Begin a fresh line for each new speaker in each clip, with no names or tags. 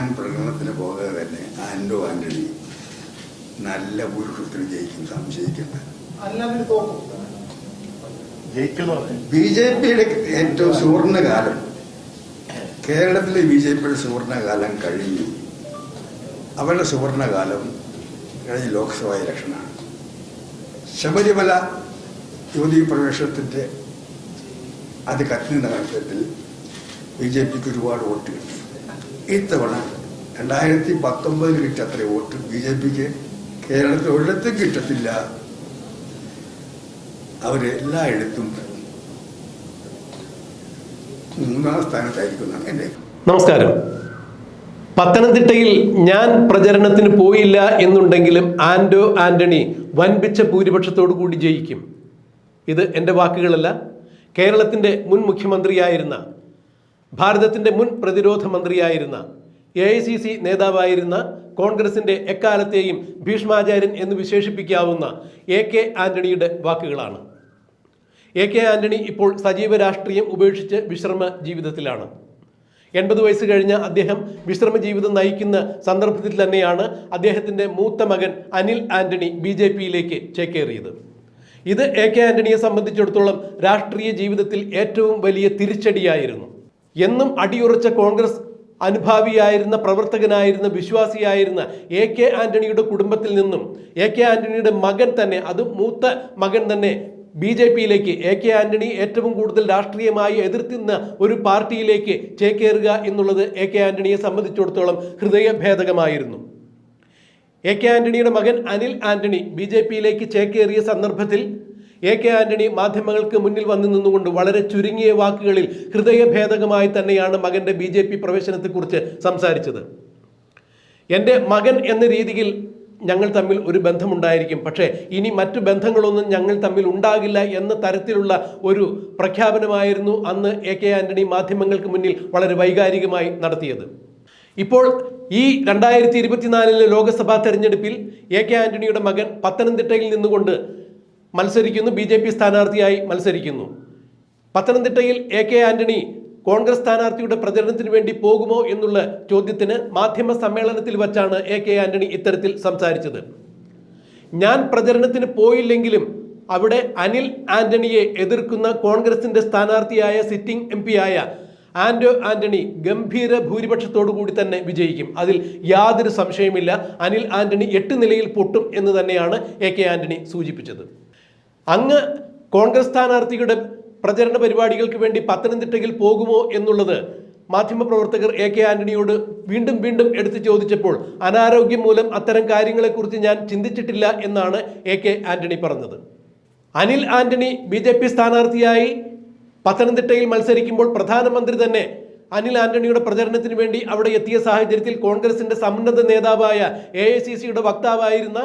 ഞാൻ പ്രകടനത്തിന് പോകാതെ തന്നെ ആന്റണി നല്ല ഭൂരിപക്ഷത്തിന് ജയിക്കും, സംശയിക്കേണ്ട. ബി ജെ പിയുടെ ഏറ്റവും സുവർണകാലം, കേരളത്തിലെ ബി ജെ പിയുടെ സുവർണകാലം കഴിഞ്ഞു. അവരുടെ സുവർണകാലം കഴിഞ്ഞ ലോക്സഭാ ഇലക്ഷനാണ്. ശബരിമല യുവതീ പ്രവേശനത്തിൻ്റെ അത് കത്തുന്ന കാലഘട്ടത്തിൽ ബി ജെ പിക്ക് ഒരുപാട് വോട്ട് കിട്ടി. ഇത്തവണ 2019 കിട്ടിയ അത്ര വോട്ട് ബി ജെ പിക്ക് കേരളത്തിൽ ഒരിടത്തും കിട്ടത്തില്ല. അവരെല്ലായിടത്തും 3ാം സ്ഥാനത്തായിരിക്കും. എൻ്റെ
നമസ്കാരം. പത്തനംതിട്ടയിൽ ഞാൻ പ്രചരണത്തിന് പോയില്ല എന്നുണ്ടെങ്കിലും ആന്റണി വൻപിച്ച ഭൂരിപക്ഷത്തോടു കൂടി ജയിക്കും. ഇത് എൻ്റെ വാക്കുകളല്ല. കേരളത്തിൻ്റെ മുൻ മുഖ്യമന്ത്രിയായിരുന്ന, ഭാരതത്തിൻ്റെ മുൻ പ്രതിരോധ മന്ത്രിയായിരുന്ന, AICC നേതാവായിരുന്ന, കോൺഗ്രസിൻ്റെ എക്കാലത്തെയും ഭീഷ്മാചാര്യൻ എന്ന് വിശേഷിപ്പിക്കാവുന്ന AK ആന്റണിയുടെ വാക്കുകളാണ്. AK ആന്റണി ഇപ്പോൾ സജീവ രാഷ്ട്രീയം ഉപേക്ഷിച്ച് വിശ്രമ ജീവിതത്തിലാണ്. 80 വയസ്സ് കഴിഞ്ഞ അദ്ദേഹം വിശ്രമ ജീവിതം നയിക്കുന്ന സന്ദർഭത്തിൽ തന്നെയാണ് അദ്ദേഹത്തിൻ്റെ മൂത്ത മകൻ അനിൽ ആന്റണി BJPയിലേക്ക് ചേക്കേറിയത്. ഇത് AK ആന്റണിയെ സംബന്ധിച്ചിടത്തോളം രാഷ്ട്രീയ ജീവിതത്തിൽ ഏറ്റവും വലിയ തിരിച്ചടിയായിരുന്നു. എന്നും അടിയുറച്ച കോൺഗ്രസ് അനുഭാവിയായിരുന്ന, പ്രവർത്തകനായിരുന്ന, വിശ്വാസിയായിരുന്ന AK ആന്റണിയുടെ കുടുംബത്തിൽ നിന്നും AK ആന്റണിയുടെ മകൻ തന്നെ, അത് മൂത്ത മകൻ തന്നെ BJPയിലേക്ക്, AK ആന്റണി ഏറ്റവും കൂടുതൽ രാഷ്ട്രീയമായി എതിർക്കുന്ന ഒരു പാർട്ടിയിലേക്ക് ചേക്കേറുക എന്നുള്ളത് AK ആന്റണിയെ സംബന്ധിച്ചിടത്തോളം ഹൃദയഭേദകമായിരുന്നു. AK ആന്റണിയുടെ മകൻ അനിൽ ആന്റണി BJPയിലേക്ക് ചേക്കേറിയ സന്ദർഭത്തിൽ AK ആന്റണി മാധ്യമങ്ങൾക്ക് മുന്നിൽ വന്നു നിന്നുകൊണ്ട് വളരെ ചുരുങ്ങിയ വാക്കുകളിൽ ഹൃദയഭേദകമായി തന്നെയാണ് മകൻ്റെ BJP പ്രവേശനത്തെക്കുറിച്ച് സംസാരിച്ചത്. എൻ്റെ മകൻ എന്ന രീതിയിൽ ഞങ്ങൾ തമ്മിൽ ഒരു ബന്ധമുണ്ടായിരിക്കും, പക്ഷേ ഇനി മറ്റു ബന്ധങ്ങളൊന്നും ഞങ്ങൾ തമ്മിൽ ഉണ്ടാകില്ല എന്ന തരത്തിലുള്ള ഒരു പ്രഖ്യാപനമായിരുന്നു അന്ന് AK ആന്റണി മാധ്യമങ്ങൾക്ക് മുന്നിൽ വളരെ വൈകാരികമായി നടത്തിയത്. ഇപ്പോൾ ഈ 2024 ലോക്സഭാ തെരഞ്ഞെടുപ്പിൽ AK ആന്റണിയുടെ മകൻ പത്തനംതിട്ടയിൽ നിന്നുകൊണ്ട് മത്സരിക്കുന്നു, BJP സ്ഥാനാർത്ഥിയായി മത്സരിക്കുന്നു. പത്തനംതിട്ടയിൽ AK ആന്റണി കോൺഗ്രസ് സ്ഥാനാർത്ഥിയുടെ പ്രചരണത്തിന് വേണ്ടി പോകുമോ എന്നുള്ള ചോദ്യത്തിന് മാധ്യമ സമ്മേളനത്തിൽ വച്ചാണ് AK ആന്റണി ഇത്തരത്തിൽ സംസാരിച്ചത്. ഞാൻ പ്രചരണത്തിന് പോയില്ലെങ്കിലും അവിടെ അനിൽ ആന്റണിയെ എതിർക്കുന്ന കോൺഗ്രസിന്റെ സ്ഥാനാർത്ഥിയായ സിറ്റിംഗ് MP ആയ ആന്റണി ഗംഭീര ഭൂരിപക്ഷത്തോടു കൂടി തന്നെ വിജയിക്കും. അതിൽ യാതൊരു സംശയമില്ല. അനിൽ ആന്റണി 8 നിലയിൽ പൊട്ടും എന്ന് തന്നെയാണ് AK ആന്റണി സൂചിപ്പിച്ചത്. അങ്ങ് കോൺഗ്രസ് സ്ഥാനാർത്ഥിയുടെ പ്രചരണ പരിപാടികൾക്ക് വേണ്ടി പത്തനംതിട്ടയിൽ പോകുമോ എന്നുള്ളത് മാധ്യമപ്രവർത്തകർ AK ആന്റണിയോട് വീണ്ടും വീണ്ടും എടുത്തു ചോദിച്ചപ്പോൾ അനാരോഗ്യം മൂലം അത്തരം കാര്യങ്ങളെക്കുറിച്ച് ഞാൻ ചിന്തിച്ചിട്ടില്ല എന്നാണ് AK ആന്റണി പറഞ്ഞത്. അനിൽ ആന്റണി BJP സ്ഥാനാർത്ഥിയായി പത്തനംതിട്ടയിൽ മത്സരിക്കുമ്പോൾ പ്രധാനമന്ത്രി തന്നെ അനിൽ ആന്റണിയുടെ പ്രചരണത്തിന് വേണ്ടി അവിടെ എത്തിയ സാഹചര്യത്തിൽ കോൺഗ്രസിന്റെ സമുന്നത നേതാവായ AICCയുടെ വക്താവായിരുന്ന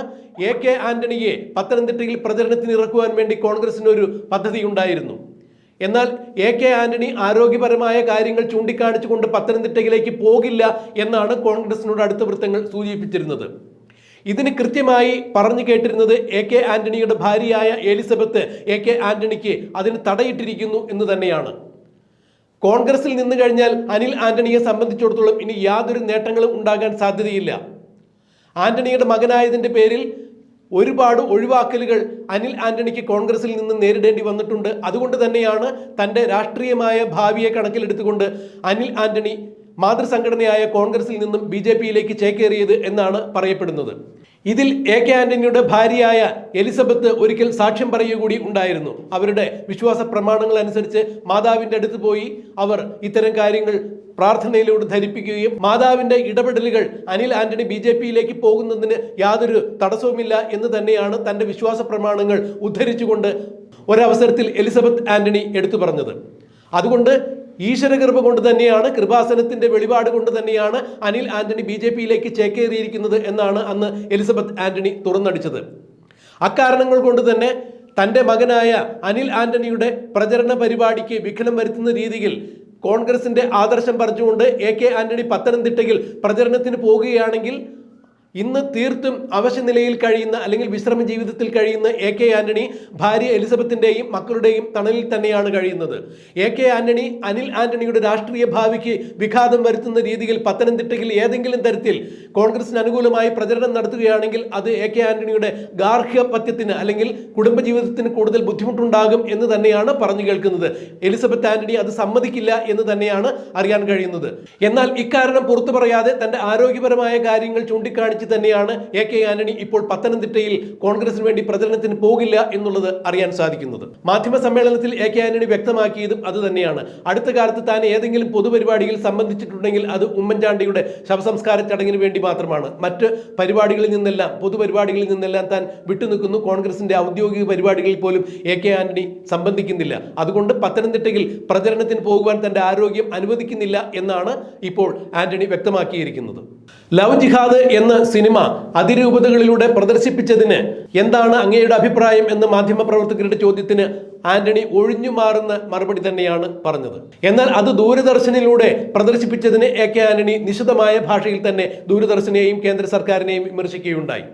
AK ആന്റണിയെ പത്തനംതിട്ടയിൽ പ്രചരണത്തിന് ഇറക്കുവാൻ വേണ്ടി കോൺഗ്രസിനൊരു പദ്ധതി ഉണ്ടായിരുന്നു. എന്നാൽ AK ആന്റണി ആരോഗ്യപരമായ കാര്യങ്ങൾ ചൂണ്ടിക്കാണിച്ചുകൊണ്ട് പത്തനംതിട്ടയിലേക്ക് പോകില്ല എന്നാണ് കോൺഗ്രസിനോട് അടുത്ത വൃത്തങ്ങൾ സൂചിപ്പിച്ചിരുന്നത്. ഇതിന് കൃത്യമായി പറഞ്ഞു കേട്ടിരുന്നത് AK ആന്റണിയുടെ ഭാര്യയായ എലിസബത്ത് AK ആന്റണിക്ക് അതിന് തടയിട്ടിരിക്കുന്നു എന്ന് തന്നെയാണ്. കോൺഗ്രസിൽ നിന്ന് കഴിഞ്ഞാൽ അനിൽ ആന്റണിയെ സംബന്ധിച്ചിടത്തോളം ഇനി യാതൊരു നേട്ടങ്ങളും ഉണ്ടാകാൻ സാധ്യതയില്ല. ആന്റണിയുടെ മകനായതിൻ്റെ പേരിൽ ഒരുപാട് ഒഴിവാക്കലുകൾ അനിൽ ആന്റണിക്ക് കോൺഗ്രസിൽ നിന്ന് നേരിടേണ്ടി വന്നിട്ടുണ്ട്. അതുകൊണ്ട് തന്നെയാണ് തൻ്റെ രാഷ്ട്രീയമായ ഭാവിയെ കണക്കിലെടുത്തുകൊണ്ട് അനിൽ ആന്റണി മാതൃസംഘടനയായ കോൺഗ്രസിൽ നിന്നും BJPയിലേക്ക് ചേക്കേറിയത് എന്നാണ് പറയപ്പെടുന്നത്. ഇതിൽ AK ആന്റണിയുടെ ഭാര്യയായ എലിസബത്ത് ഒരിക്കൽ സാക്ഷ്യം പറയുക കൂടി ഉണ്ടായിരുന്നു. അവരുടെ വിശ്വാസ പ്രമാണങ്ങൾ അനുസരിച്ച് മാതാവിൻ്റെ അടുത്ത് പോയി അവർ ഇത്തരം കാര്യങ്ങൾ പ്രാർത്ഥനയിലൂടെ ധരിപ്പിക്കുകയും മാതാവിൻ്റെ ഇടപെടലുകൾ അനിൽ ആന്റണി BJPയിലേക്ക് പോകുന്നതിന് യാതൊരു തടസ്സവുമില്ല എന്ന് തന്നെയാണ് തൻ്റെ വിശ്വാസ പ്രമാണങ്ങൾ ഉദ്ധരിച്ചുകൊണ്ട് ഒരവസരത്തിൽ എലിസബത്ത് ആന്റണി എടുത്തു പറഞ്ഞത്. അതുകൊണ്ട് ഈശ്വരകൃപ കൊണ്ട് തന്നെയാണ്, കൃപാസനത്തിന്റെ വെളിപാട് കൊണ്ട് തന്നെയാണ് അനിൽ ആന്റണി BJPയിലേക്ക് ചേക്കേറിയിരിക്കുന്നത് എന്നാണ് അന്ന് എലിസബത്ത് ആന്റണി തുറന്നടിച്ചത്. അക്കാരണങ്ങൾ കൊണ്ട് തന്നെ തൻ്റെ മകനായ അനിൽ ആന്റണിയുടെ പ്രചരണ പരിപാടിക്ക് വിഘ്നം വരുത്തുന്ന രീതിയിൽ കോൺഗ്രസിന്റെ ആദർശം പറഞ്ഞുകൊണ്ട് AK ആന്റണി പത്തനംതിട്ടയിൽ പ്രചരണത്തിന് പോകുകയാണെങ്കിൽ ഇന്ന് തീർത്തും അവശനിലയിൽ കഴിയുന്ന അല്ലെങ്കിൽ വിശ്രമ ജീവിതത്തിൽ കഴിയുന്ന AK ആന്റണി ഭാര്യ എലിസബത്തിന്റെയും മക്കളുടെയും തണലിൽ തന്നെയാണ് കഴിയുന്നത്. AK ആന്റണി അനിൽ ആന്റണിയുടെ രാഷ്ട്രീയ ഭാവിക്ക് വിഘാതം വരുത്തുന്ന രീതിയിൽ പത്തനംതിട്ടയിൽ ഏതെങ്കിലും തരത്തിൽ കോൺഗ്രസിന് അനുകൂലമായി പ്രചരണം നടത്തുകയാണെങ്കിൽ അത് AK ആന്റണിയുടെ ഗാർഹ്യപത്യത്തിന് അല്ലെങ്കിൽ കുടുംബജീവിതത്തിന് കൂടുതൽ ബുദ്ധിമുട്ടുണ്ടാകും എന്ന് തന്നെയാണ് പറഞ്ഞു കേൾക്കുന്നത്. എലിസബത്ത് ആന്റണി അത് സമ്മതിക്കില്ല എന്ന് തന്നെയാണ് അറിയാൻ കഴിയുന്നത്. എന്നാൽ ഇക്കാരണം പുറത്തു പറയാതെ തന്റെ ആരോഗ്യപരമായ കാര്യങ്ങൾ ചൂണ്ടിക്കാണിച്ച് തന്നെയാണ് AK ആന്റണി ഇപ്പോൾ പത്തനംതിട്ടയിൽ കോൺഗ്രസിന് വേണ്ടി പ്രചരണത്തിന് പോകില്ല എന്നുള്ളത് അറിയാൻ സാധിക്കുന്നത്. മാധ്യമ സമ്മേളനത്തിൽ AK ആന്റണി വ്യക്തമാക്കിയതും അത് തന്നെയാണ്. അടുത്ത കാലത്ത് താൻ ഏതെങ്കിലും പൊതുപരിപാടിയിൽ സംബന്ധിച്ചിട്ടുണ്ടെങ്കിൽ അത് ഉമ്മൻചാണ്ടിയുടെ ശവസംസ്കാര ചടങ്ങിന് വേണ്ടി മാത്രമാണ്. മറ്റ് പരിപാടികളിൽ നിന്നെല്ലാം പൊതുപരിപാടികളിൽ നിന്നെല്ലാം താൻ വിട്ടുനിൽക്കുന്നു. കോൺഗ്രസിന്റെ ഔദ്യോഗിക പരിപാടികളിൽ പോലും AK ആന്റണി സംബന്ധിക്കുന്നില്ല. അതുകൊണ്ട് പത്തനംതിട്ടയിൽ പ്രചരണത്തിന് പോകുവാൻ തന്റെ ആരോഗ്യം അനുവദിക്കുന്നില്ല എന്നാണ് ഇപ്പോൾ ആന്റണി വ്യക്തമാക്കിയിരിക്കുന്നത്. ലവ് ജിഹാദ് എന്ന സിനിമ അതിരൂപതകളിലൂടെ പ്രദർശിപ്പിച്ചതിന് എന്താണ് അങ്ങയുടെ അഭിപ്രായം എന്ന മാധ്യമപ്രവർത്തകരുടെ ചോദ്യത്തിന് ആന്റണി ഒഴിഞ്ഞു മാറുന്ന മറുപടി തന്നെയാണ് പറഞ്ഞത്. എന്നാൽ അത് ദൂരദർശനിലൂടെ പ്രദർശിപ്പിച്ചതിന് AK ആന്റണി നിശിതമായ ഭാഷയിൽ തന്നെ ദൂരദർശനെയും കേന്ദ്ര സർക്കാരിനെയും വിമർശിക്കുകയുണ്ടായി.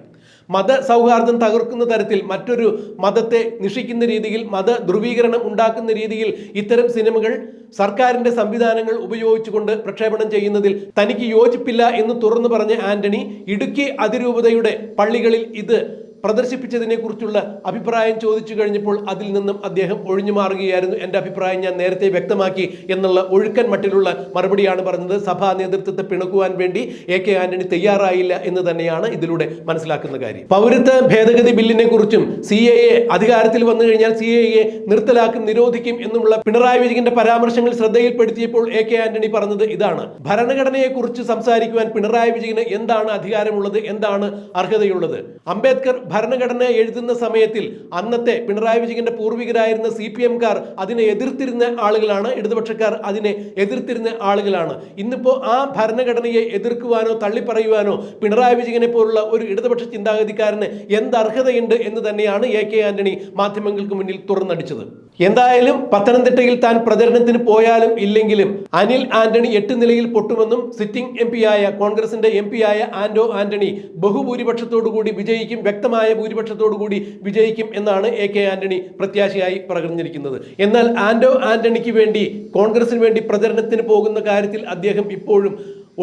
മത സൗഹാർദ്ദം തകർക്കുന്ന തരത്തിൽ മറ്റൊരു മതത്തെ നിഷിക്കുന്ന രീതിയിൽ മത ധ്രുവീകരണം ഉണ്ടാക്കുന്ന രീതിയിൽ ഇത്തരം സിനിമകൾ സർക്കാരിന്റെ സംവിധാനങ്ങൾ ഉപയോഗിച്ചുകൊണ്ട് പ്രക്ഷേപണം ചെയ്യുന്നതിൽ തനിക്ക് യോജിപ്പില്ല എന്ന് തുറന്നു പറഞ്ഞ ആന്റണി ഇടുക്കി അതിരൂപതയുടെ പള്ളികളിൽ ഇത് പ്രദർശിപ്പിച്ചതിനെ കുറിച്ചുള്ള അഭിപ്രായം ചോദിച്ചു കഴിഞ്ഞപ്പോൾ അതിൽ നിന്നും അദ്ദേഹം ഒഴിഞ്ഞു മാറുകയായിരുന്നു. എൻ്റെ അഭിപ്രായം ഞാൻ നേരത്തെ വ്യക്തമാക്കി എന്നുള്ള ഒഴുക്കൻ മട്ടിലുള്ള മറുപടിയാണ് പറഞ്ഞത്. സഭാ നേതൃത്വത്തെ പിണക്കുവാൻ വേണ്ടി AK ആന്റണി തയ്യാറായില്ല എന്ന് തന്നെയാണ് ഇതിലൂടെ മനസ്സിലാക്കുന്ന കാര്യം. പൗരത്വ ഭേദഗതി ബില്ലിനെ കുറിച്ചും CAA അധികാരത്തിൽ വന്നു കഴിഞ്ഞാൽ CAA നിർത്തലാക്കും നിരോധിക്കും എന്നുമുള്ള പിണറായി വിജയന്റെ പരാമർശങ്ങൾ ശ്രദ്ധയിൽപ്പെടുത്തിയപ്പോൾ AK ആന്റണി പറഞ്ഞത് ഇതാണ്: ഭരണഘടനയെ കുറിച്ച് സംസാരിക്കുവാൻ പിണറായി വിജയന് എന്താണ് അധികാരമുള്ളത്, എന്താണ് അർഹതയുള്ളത്? അംബേദ്കർ ഭരണഘടന എഴുതുന്ന സമയത്തിൽ അന്നത്തെ പിണറായി വിജയന്റെ പൂർവികരായിരുന്ന CPM-കാർ അതിനെ എതിർത്തിരുന്ന ആളുകളാണ്, ഇടതുപക്ഷക്കാർ അതിനെ എതിർത്തിരുന്ന ആളുകളാണ്. ഇന്നിപ്പോ ആ ഭരണഘടനയെ എതിർക്കുവാനോ തള്ളിപ്പറയുവാനോ പിണറായി വിജയനെ പോലുള്ള ഒരു ഇടതുപക്ഷ ചിന്താഗതിക്കാരന് എന്ത് അർഹതയുണ്ട് എന്ന് തന്നെയാണ് AK ആന്റണി മാധ്യമങ്ങൾക്ക് മുന്നിൽ തുറന്നടിച്ചത്. എന്തായാലും പത്തനംതിട്ടയിൽ താൻ പ്രചരണത്തിന് പോയാലും ഇല്ലെങ്കിലും അനിൽ ആന്റണി 8 നിലയിൽ പൊട്ടുമെന്നും സിറ്റിംഗ് MP-യായ കോൺഗ്രസിന്റെ MP-യായ ആന്റോ ആന്റണി ബഹുഭൂരിപക്ഷത്തോടുകൂടി വിജയിക്കും, വ്യക്തമായ ഭൂരിപക്ഷത്തോടുകൂടി വിജയിക്കും എന്നാണ് AK ആന്റണി പ്രത്യാശയായി പറഞ്ഞിരിക്കുന്നത്. എന്നാൽ ആന്റോ ആന്റണിക്ക് വേണ്ടി കോൺഗ്രസിന് വേണ്ടി പ്രചരണത്തിന് പോകുന്ന കാര്യത്തിൽ അദ്ദേഹം ഇപ്പോഴും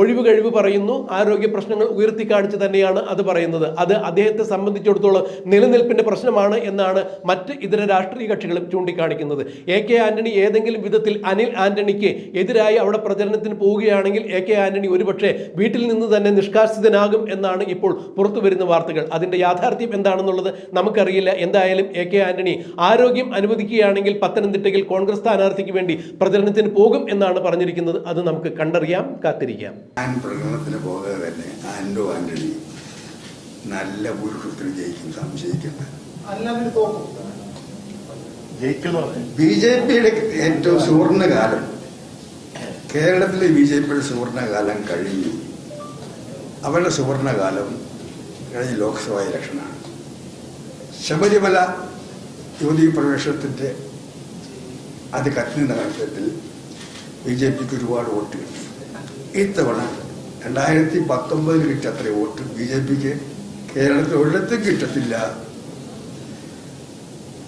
ഒഴിവ് കഴിവ് പറയുന്നു. ആരോഗ്യ പ്രശ്നങ്ങൾ ഉയർത്തി കാണിച്ച് തന്നെയാണ് അത് പറയുന്നത്. അത് അദ്ദേഹത്തെ സംബന്ധിച്ചിടത്തോളം നിലനിൽപ്പിന്റെ പ്രശ്നമാണ് എന്നാണ് മറ്റ് ഇതര രാഷ്ട്രീയ കക്ഷികളും ചൂണ്ടിക്കാണിക്കുന്നത്. AK ആന്റണി ഏതെങ്കിലും വിധത്തിൽ അനിൽ ആന്റണിക്ക് എതിരായി അവിടെ പ്രചരണത്തിന് പോവുകയാണെങ്കിൽ AK ആന്റണി ഒരുപക്ഷെ വീട്ടിൽ നിന്ന് തന്നെ നിഷ്കാസിതനാകും എന്നാണ് ഇപ്പോൾ പുറത്തു വരുന്ന വാർത്തകൾ. അതിന്റെ യാഥാർത്ഥ്യം എന്താണെന്നുള്ളത് നമുക്കറിയില്ല. എന്തായാലും AK ആന്റണി ആരോഗ്യം അനുവദിക്കുകയാണെങ്കിൽ പത്തനംതിട്ടയിൽ കോൺഗ്രസ് സ്ഥാനാർത്ഥിക്ക് വേണ്ടി പ്രചരണത്തിന് പോകും എന്നാണ് പറഞ്ഞിരിക്കുന്നത്. അത് നമുക്ക് കണ്ടറിയാം, കാത്തിരിക്കാം.
ഞാൻ പ്രകടനത്തിന് പോകാതെ തന്നെ ആന്റോ ആന്റണി നല്ല ഭൂരിപക്ഷത്തിൽ ജയിക്കും, സംശയിക്കുന്നത്. BJP-യുടെ ഏറ്റവും സുവർണകാലം, കേരളത്തിലെ BJP-യുടെ സുവർണകാലം കഴിഞ്ഞു. അവരുടെ സുവർണകാലം കഴിഞ്ഞ ലോക്സഭാ ഇലക്ഷനാണ്. ശബരിമല യുവതീ പ്രവേശനത്തിൻ്റെ അത് കത്തുന്ന കാലഘട്ടത്തിൽ BJP-ക്ക് ഒരുപാട് വോട്ട് കിട്ടി. ഇത്തവണ 2019 കിട്ടിയ അത്ര വോട്ട് BJP-ക്ക് കേരളത്തിൽ ഒരിടത്തും കിട്ടത്തില്ല.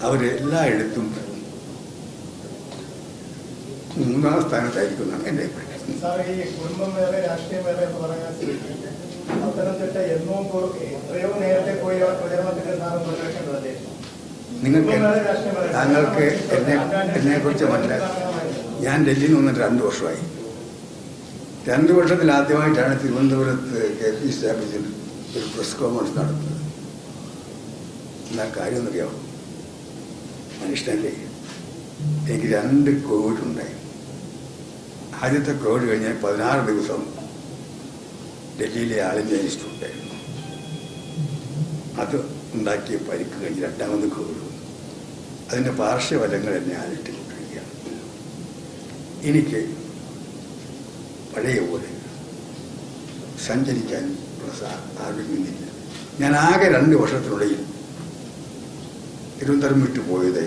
അവരെല്ലായിടത്തും 3ാം സ്ഥാനത്തായിരിക്കും എന്നാണ് എൻ്റെ അഭിപ്രായം. താങ്കൾക്ക് എന്നെക്കുറിച്ച് മനസ്സിലാക്കാം. ഞാൻ ഡൽഹിയിൽ വന്നിട്ട് 2 വർഷമായി. 2 വർഷത്തിൽ ആദ്യമായിട്ടാണ് തിരുവനന്തപുരത്ത് KP സ്റ്റാഫിൽ ഒരു പ്രസ് കോൺഫറൻസ് നടത്തുന്നത്. എന്നാൽ കാര്യം എന്നറിയാമോ, മനുഷ്യനല്ലേ, എനിക്ക് 2 കോവിഡ് ഉണ്ടായി. ആദ്യത്തെ കോവിഡ് കഴിഞ്ഞാൽ 16 ദിവസം ഡൽഹിയിലെ ആളിൻ്റെ ഇൻസ്റ്റിറ്റ്യൂട്ടായിരുന്നു. അത് ഉണ്ടാക്കിയ പരിക്ക് കഴിഞ്ഞ് 2ാമത് കോവിഡ് വന്നു. അതിൻ്റെ പാർശ്വഫലങ്ങൾ എന്നെ അലട്ടിക്കൊണ്ടിരിക്കുകയാണ്. എനിക്ക് പഴയ പോലെ സഞ്ചരിക്കാൻ ആഗ്രഹിക്കുന്നില്ല. ഞാൻ ആകെ 2 വർഷത്തിനുള്ളിൽ തിരുവനന്തപുരം വിട്ടു പോയത്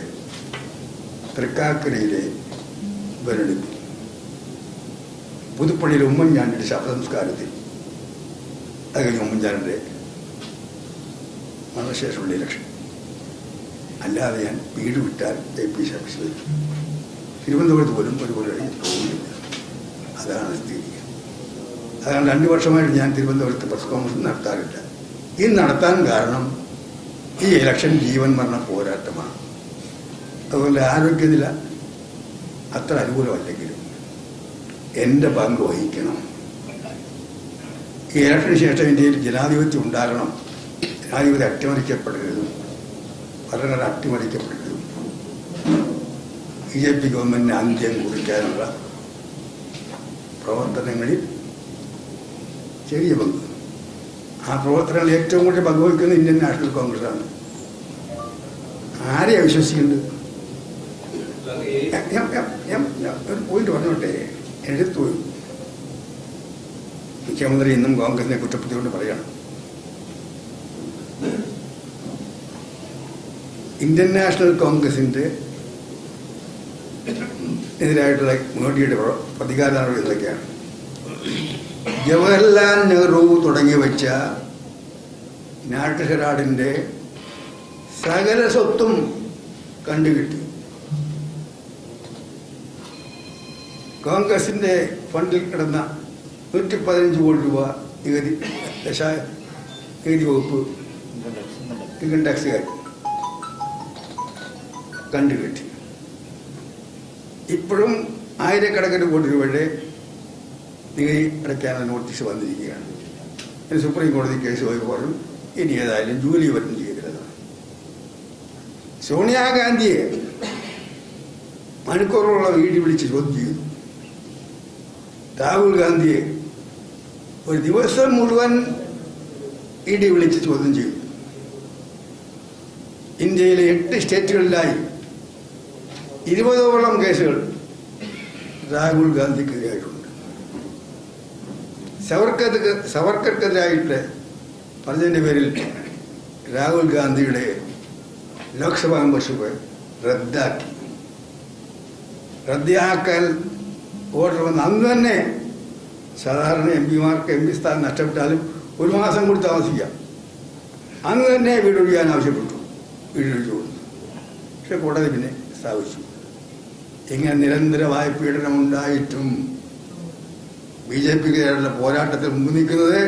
തൃക്കാക്കരയിലെ ബലിയെടുത്തു. പുതുപ്പള്ളിയിലെ ഉമ്മൻചാണ്ടിയുടെ ശവസംസ്കാരത്തിൽ അത് കഴിഞ്ഞ് ഉമ്മൻചാണ്ടിയുടെ മരണശേഷമുള്ള ഇലക്ഷൻ. അല്ലാതെ ഞാൻ വീട് വിട്ടാൽ AP ഓഫീസ് വരും. തിരുവനന്തപുരത്ത് പോലും ഒരു കഴിഞ്ഞ് പോകുന്നില്ല. അതാണ് സ്ഥിതി. അതാണ് 2 വർഷമായിട്ട് ഞാൻ തിരുവനന്തപുരത്ത് പ്രസ് കോൺഫറൻസ് നടത്താറില്ല. ഈ നടത്താൻ കാരണം ഈ ഇലക്ഷൻ ജീവൻ മരണ പോരാട്ടമാണ്. അതുപോലെ ആരോഗ്യനില അത്ര അനുകൂലമല്ലെങ്കിലും എൻ്റെ പങ്ക് വഹിക്കണം. ഈ ഇലക്ഷന് ശേഷം ഇന്ത്യയിൽ ജനാധിപത്യം ഉണ്ടാകണം. ജനാധിപത്യം അട്ടിമറിക്കപ്പെടരുതും ഭരണഘടന അട്ടിമറിക്കപ്പെടരുതും BJP ഗവൺമെൻറ്റിന് അന്ത്യം കുറിക്കാനുള്ള പ്രവർത്തനങ്ങളിൽ ചെറിയ പങ്ക്. ആ പ്രവർത്തനങ്ങൾ ഏറ്റവും കൂടുതൽ പങ്കുവയ്ക്കുന്നത് ഇന്ത്യൻ നാഷണൽ കോൺഗ്രസ്സാണ്. ആരെയാണ് വിശ്വസിക്കേണ്ടത്? ഒരു പോയിന്റ് പറഞ്ഞോട്ടെ. എടുത്തു മുഖ്യമന്ത്രി ഇന്നും കോൺഗ്രസിനെ കുറ്റപ്പെടുത്തിക്കൊണ്ട് പറയണം. ഇന്ത്യൻ നാഷണൽ കോൺഗ്രസിൻ്റെ എതിരായിട്ടുള്ള മോഡിയുടെ പ്രതികാര നടപടി എന്തൊക്കെയാണ്? ജവഹർലാൽ നെഹ്റു തുടങ്ങി വെച്ച നാഷണൽ ഹെറാൾഡിൻ്റെ സകല സ്വത്തും കണ്ടുകിട്ടി. കോൺഗ്രസിൻ്റെ ഫണ്ടിൽ കിടന്ന 115 കോടി രൂപ നികുതി വകുപ്പ് ഇൻകം ടാക്സുകാർ കണ്ടുകിട്ടി. ഇപ്പോഴും ആയിരക്കണക്കിന് കോടി രൂപയുടെ നികുതി അടയ്ക്കാനുള്ള നോട്ടീസ് വന്നിരിക്കുകയാണ്. സുപ്രീം കോടതി കേസ് പോയി പറഞ്ഞു ഇനി ഏതായാലും ജൂലൈ വരും ചെയ്തിരുന്നതാണ്. സോണിയാഗാന്ധിയെ മണിക്കൂറുകളോളം വീട് വിളിച്ച് ചോദ്യം ചെയ്തു. രാഹുൽ ഗാന്ധിയെ ഒരു ദിവസം മുഴുവൻ ED വിളിച്ച് ചോദ്യം ചെയ്തു. ഇന്ത്യയിലെ 8 സ്റ്റേറ്റുകളിലായി 20ഓളം കേസുകൾ രാഹുൽ ഗാന്ധിക്കെതിരായിട്ടുണ്ട്. സവർക്കർക്കെതിരായിട്ട് പറഞ്ഞതിൻ്റെ പേരിൽ രാഹുൽ ഗാന്ധിയുടെ ലോക്സഭാ മെമ്പർഷിപ്പ് റദ്ദാക്കൽ ഓർഡർ വന്ന് അന്ന് തന്നെ സാധാരണ MP MP സ്ഥാനം നഷ്ടപ്പെട്ടാലും 1 മാസം കൂടി താമസിക്കാം. അന്ന് തന്നെ വീടൊഴിയാൻ ആവശ്യപ്പെട്ടു. വീടൊഴിച്ചു കൊടുത്തു. പക്ഷെ കോടതി പിന്നെ സ്ഥാപിച്ചു. ഇങ്ങനെ നിരന്തരമായ പീഡനമുണ്ടായിട്ടും BJPക്കെതിരായുള്ള പോരാട്ടത്തിൽ മുന്നിൽ നിൽക്കുന്നത്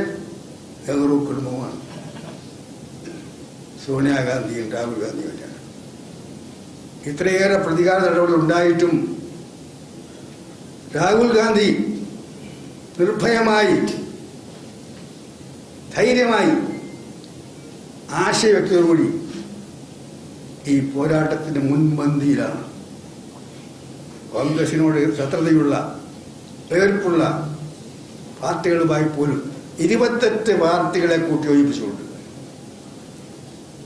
നെഹ്റു കുടുംബമാണ്. സോണിയാഗാന്ധിയും രാഹുൽ ഗാന്ധിയുമാണ്. ഇത്രയേറെ പ്രതികാര നടപടികൾ ഉണ്ടായിട്ടും രാഹുൽ ഗാന്ധി നിർഭയമായി ധൈര്യമായി ആശയവ്യക്തതയോടുകൂടി ഈ പോരാട്ടത്തിൻ്റെ മുൻപന്തിയിലാണ്. കോൺഗ്രസിനോട് ശത്രുതയുള്ള എതിർപ്പുള്ള പാർട്ടികളുമായി പോലും 28 പാർട്ടികളെ കൂട്ടിയോജിപ്പിച്ചുകൊണ്ട്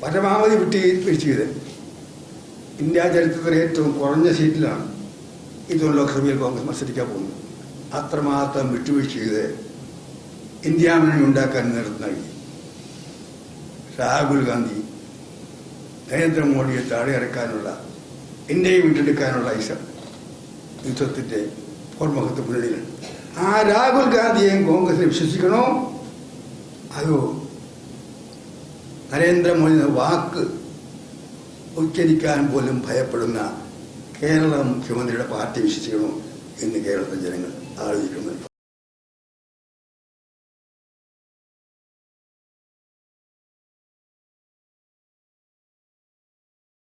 പരമാവധി വിട്ടുവീഴ്ച ചെയ്ത് ഇന്ത്യ ചരിത്രത്തിലെ ഏറ്റവും കുറഞ്ഞ സീറ്റിലാണ് ഇതുകൊണ്ട് ലോക്സഭയിൽ കോൺഗ്രസ് മത്സരിക്കാൻ പോകുന്നത്. അത്രമാത്രം വിട്ടുവീഴ്ച ചെയ്ത് ഇന്ത്യ മുന്നണി ഉണ്ടാക്കാൻ നേതൃത്വം നൽകി. രാഹുൽ ഗാന്ധി നരേന്ദ്രമോദിയെ താഴെ ഇറക്കാനുള്ള ഇന്ത്യയെ വീണ്ടെടുക്കാനുള്ള യുദ്ധത്തിൻ്റെ പോർമുഖത്ത് മുന്നണിയിലാണ്. ആ രാഹുൽ ഗാന്ധിയെയും കോൺഗ്രസിനെ വിശ്വസിക്കണോ അതോ നരേന്ദ്രമോദി വാക്ക് ഉച്ചരിക്കാൻ പോലും ഭയപ്പെടുന്ന കേരള മുഖ്യമന്ത്രിയുടെ പാർട്ടി വിശ്വസിക്കണോ എന്ന് കേരളത്തിലെ ജനങ്ങൾ ആലോചിക്കുന്നുണ്ട്.